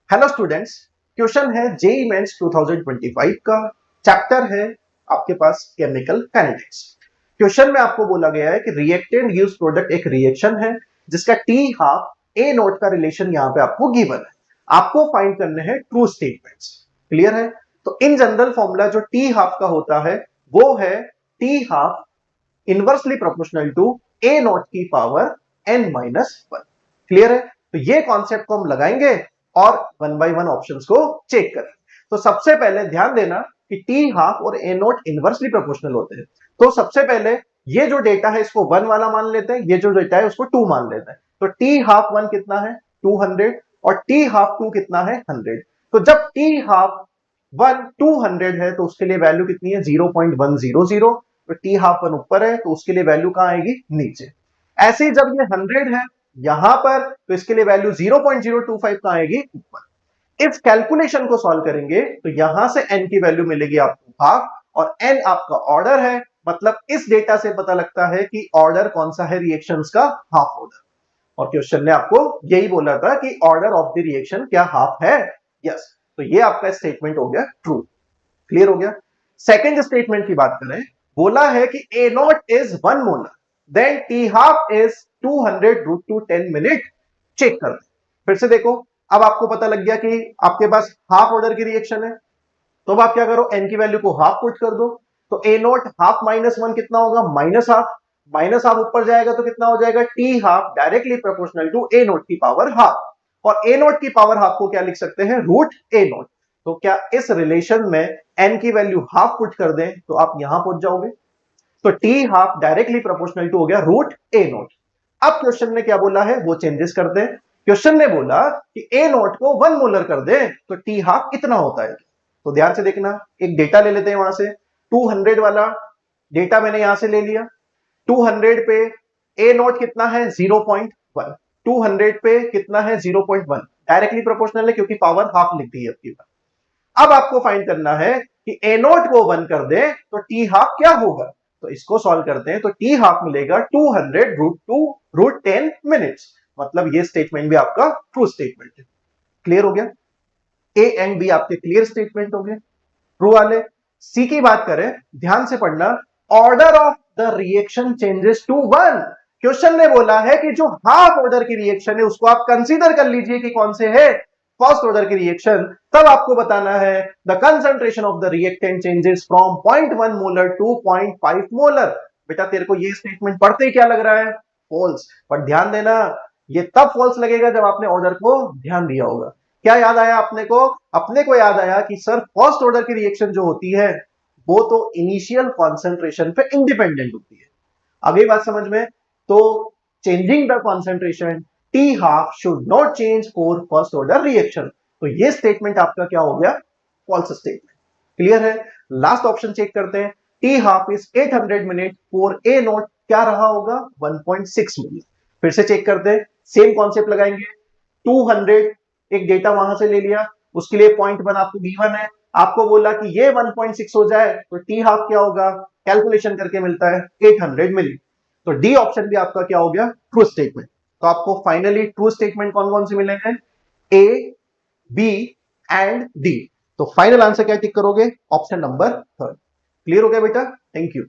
Hello students, question है JEE mains 2025 का। Chapter है आपके पास केमिकल काइनेटिक्स। क्वेश्चन में आपको बोला गया है कि रिएक्टेंट गिव्स प्रोडक्ट एक रिएक्शन है जिसका टी हाफ ए नोट का रिलेशन यहां पे आपको गिवन है। आपको फाइंड करने हैं ट्रू स्टेटमेंट्स। क्लियर है? तो इन जनरल फॉर्मूला जो टी हाफ का होता है वो है T half inversely proportional to A naught की power n minus one. Clear है? तो ये कॉन्सेप्ट को हम लगाएंगे और वन बाय वन ऑप्शंस को चेक करें। तो सबसे पहले ध्यान देना कि टी हाफ और ए नॉट इनवर्सली प्रोपोर्शनल होते हैं। तो सबसे पहले ये जो डेटा है इसको वन वाला मान लेते हैं, ये जो डेटा है उसको टू मान लेते हैं। तो टी हाफ वन कितना है 200 और टी हाफ टू कितना है 100। तो जब टी हाफ वन 200 है तो उसके लिए वैल्यू कितनी है 0.100। तो टी हाफ वन ऊपर है तो उसके लिए वैल्यू कहां आएगी नीचे। ऐसे ही जब ये 100 है यहां पर तो इसके लिए वैल्यू 0.025 कहां आएगी ऊपर। इस कैलकुलेशन को सॉल्व करेंगे तो यहां से n की वैल्यू मिलेगी आपको हाफ और n आपका ऑर्डर है। मतलब इस डेटा से पता लगता है कि ऑर्डर कौन सा है रिएक्शंस का, हाफ ऑर्डर। और क्वेश्चन ने आपको यही बोला था कि ऑर्डर ऑफ द रिएक्शन क्या हाफ है। यस, तो ये आपका स्टेटमेंट हो गया ट्रू। क्लियर हो गया? सेकंड स्टेटमेंट की बात करें, बोला है कि A naught is 1 molar then T half is 200 root two 10 minute. Check कर फिर से देखो। अब आपको पता लग गया कि आपके पास हाफ ऑर्डर की रिएक्शन है, तो अब आप क्या करो, एन की वैल्यू को हाफ पुट कर दो। तो ए नॉट हाफ माइनस वन कितना होगा माइनस हाफ। माइनस हाफ ऊपर जाएगा तो कितना हो जाएगा t half directly proportional to A naught की पावर हाफ। और ए नॉट की पावर हाफ को क्या लिख सकते हैं, रूट ए नॉट। तो क्या इस रिलेशन में एन की वैल्यू हाफ पुट कर दें तो आप यहां पहुंच जाओगे। तो t half directly proportional to हो गया रूट ए नॉट। अब क्वेश्चन ने क्या बोला है वो चेंजेस करते हैं। क्वेश्चन ने बोला कि ए नॉट को 1 मोलर कर दे तो टी हाफ कितना होता है। तो ध्यान से देखना, एक डेटा ले लेते हैं वहां से। 200 वाला डेटा मैंने यहां से ले लिया। 200 पे ए नॉट कितना है 0.1। 200 पे कितना है 0.1, डायरेक्टली प्रोपोर्शनल है क्योंकि पावर हाफ लिख दी है आपकी। अब आपको फाइंड करना है कि ए नॉट को 1 कर दे तो टी हाफ क्या होगा। तो इसको सॉल्व करते हैं तो टी हाफ मिलेगा 200 रूट टू रूट 10 मिनट्स। मतलब ये स्टेटमेंट भी आपका ट्रू स्टेटमेंट है। क्लियर हो गया? ए एंड बी आपके क्लियर स्टेटमेंट हो गए ट्रू वाले। सी की बात करें, ध्यान से पढ़ना। Order of the reaction changes to 1। Question ने बोला है कि जो हाफ ऑर्डर की रिएक्शन है उसको आप कंसीडर कर लीजिए कि कौन से है, फर्स्ट ऑर्डर की रिएक्शन। तब आपको बताना है the concentration of the reactant changes from 0.1 molar to 0.5 molar. बेटा तेरे को ये स्टेटमेंट पढ़ते ही क्या लग रहा है, फॉल्स। पर ध्यान देना, ये तब फॉल्स लगेगा जब आपने ऑर्डर को ध्यान दिया होगा। क्या याद आया अपने को याद आया कि सर फर्स्ट ऑर्डर की रिएक्शन जो होती है वो तो इनिशियल कॉन्सेंट्रेशन पे इंडिपेंडेंट होती है। अगली बात समझ में? तो changing the concentration T half should not change for first order reaction. तो ये स्टेटमेंट आपका क्या हो गया, फॉल्स स्टेटमेंट। क्लियर है? लास्ट ऑप्शन चेक करते हैं। T half is 800 minute for a not क्या रहा होगा 1.6 मिनट। फिर से चेक करते हैं, सेम कॉन्सेप्ट लगाएंगे। 200 एक डेटा वहां से ले लिया, उसके लिए 0.1 आपको गिवन है। आपको बोला कि ये 1.6 हो जाए तो टी हाफ क्या होगा, कैलकुलेशन करके मिलता है 800 मिनट। तो डी ऑप्शन भी आपका क्या हो गया, ट्रू स्टेटमेंट। तो आपको फाइनली ट्रू स्टेटमेंट कौन कौन से मिलेंगे, ए बी एंड डी। तो फाइनल आंसर क्या टिक करोगे, ऑप्शन नंबर 3। क्लियर हो गया बेटा? Thank you.